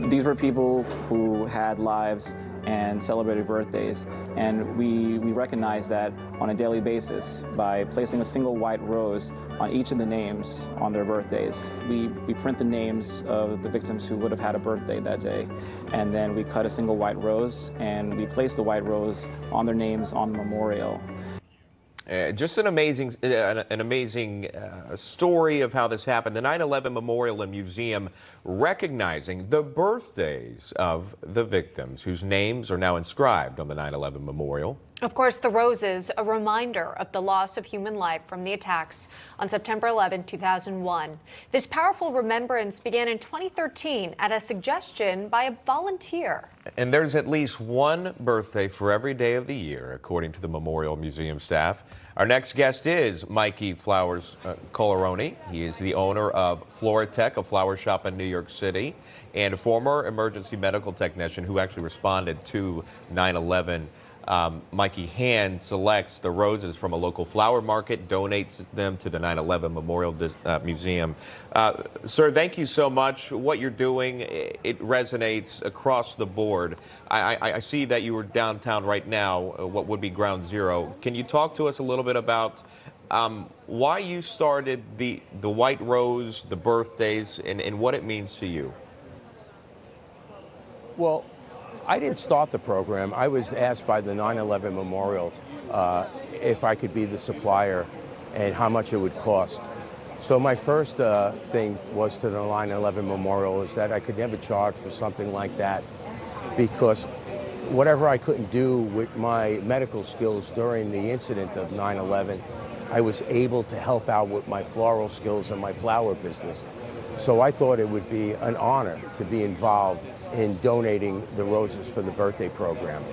These were people who had lives and celebrated birthdays, and we recognize that on a daily basis by placing a single white rose on each of the names on their birthdays. We print the names of the victims who would have had a birthday that day, and then we cut a single white rose and we place the white rose on their names on the memorial. Just an amazing story of how this happened. The 9/11 Memorial and Museum recognizing the birthdays of the victims whose names are now inscribed on the 9/11 Memorial. Of course, the roses, a reminder of the loss of human life from the attacks on September 11, 2001. This powerful remembrance began in 2013 at a suggestion by a volunteer. And there's at least one birthday for every day of the year, according to the Memorial Museum staff. Our next guest is Mikey Flowers Collarone. He is the owner of Floratech, a flower shop in New York City, and a former emergency medical technician who actually responded to 9/11. Mikey hand selects the roses from a local flower market, donates them to the 9/11 Memorial Museum. Sir, thank you so much. What you're doing, it resonates across the board. I see that you were downtown right now, what would be Ground Zero. Can you talk to us a little bit about why you started the White Rose, the birthdays, and what it means to you? Well, I didn't start the program. I was asked by the 9/11 Memorial if I could be the supplier and how much it would cost. So my first thing was to the 9/11 Memorial is that I could never charge for something like that, because whatever I couldn't do with my medical skills during the incident of 9/11, I was able to help out with my floral skills and my flower business. So I thought it would be an honor to be involved in donating the roses for the birthday program.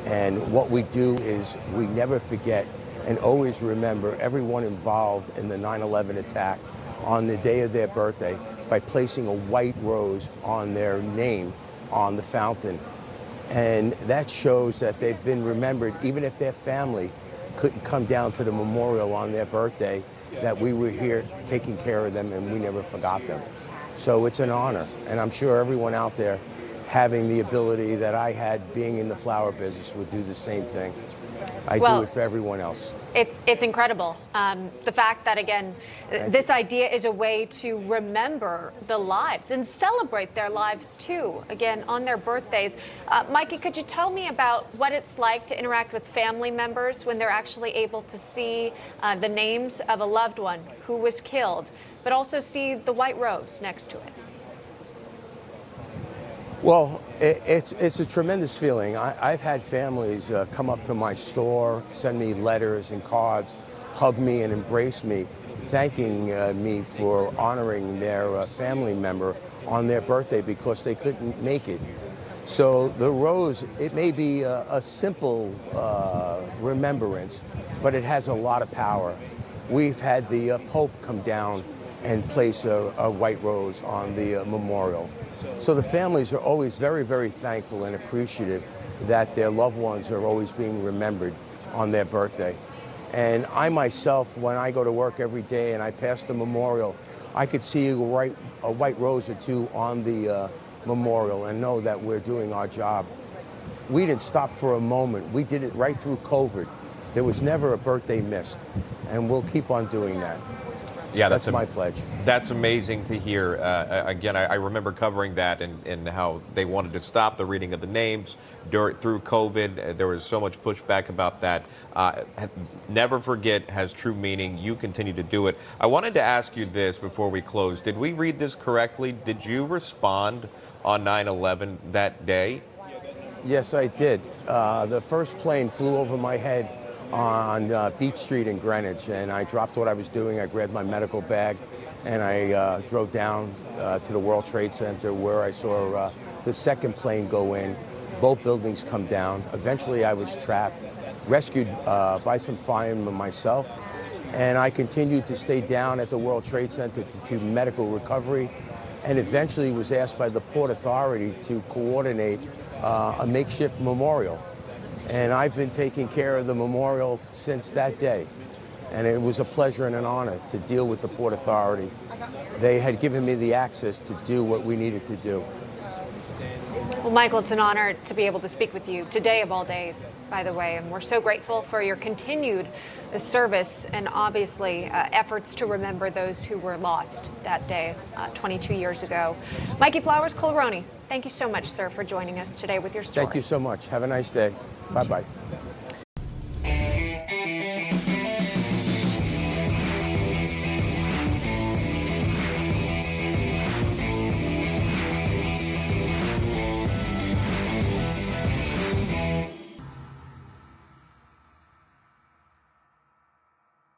And what we do is we never forget and always remember everyone involved in the 9/11 attack on the day of their birthday by placing a white rose on their name on the fountain. And that shows that they've been remembered, even if their family couldn't come down to the memorial on their birthday, that we were here taking care of them and we never forgot them. So it's an honor, and I'm sure everyone out there having the ability that I had being in the flower business would do the same thing. I do it for everyone else. It's incredible. The fact that, again, this idea is a way to remember the lives and celebrate their lives too, again, on their birthdays. Mikey, could you tell me about what it's like to interact with family members when they're actually able to see the names of a loved one who was killed, but also see the white rose next to it? Well, it's a tremendous feeling. I've had families come up to my store, send me letters and cards, hug me and embrace me, thanking me for honoring their family member on their birthday because they couldn't make it. So the rose, it may be a simple remembrance, but it has a lot of power. We've had the Pope come down and place a white rose on the memorial. So the families are always very, very thankful and appreciative that their loved ones are always being remembered on their birthday. And I myself, when I go to work every day and I pass the memorial, I could see a white rose or two on the memorial and know that we're doing our job. We didn't stop for a moment. We did it right through COVID. There was never a birthday missed, and we'll keep on doing that. Yeah, that's my pledge. That's amazing to hear. Again, I remember covering that and how they wanted to stop the reading of the names through COVID. There was so much pushback about that. Never forget has true meaning. You continue to do it. I wanted to ask you this before we close. Did we read this correctly? Did you respond on 9/11 that day? Yes, I did. The first plane flew over my head on Beach Street in Greenwich, and I dropped what I was doing. I grabbed my medical bag and I drove down to the World Trade Center, where I saw the second plane go in, both buildings come down. Eventually I was trapped, rescued by some firemen myself, and I continued to stay down at the World Trade Center to medical recovery, and eventually was asked by the Port Authority to coordinate a makeshift memorial. And I've been taking care of the memorial since that day. And it was a pleasure and an honor to deal with the Port Authority. They had given me the access to do what we needed to do. Well, Michael, it's an honor to be able to speak with you today of all days, by the way, and we're so grateful for your continued service and obviously efforts to remember those who were lost that day 22 years ago. Mikey Flowers, Collarone, thank you so much, sir, for joining us today with your story. Thank you so much. Have a nice day. Bye-bye.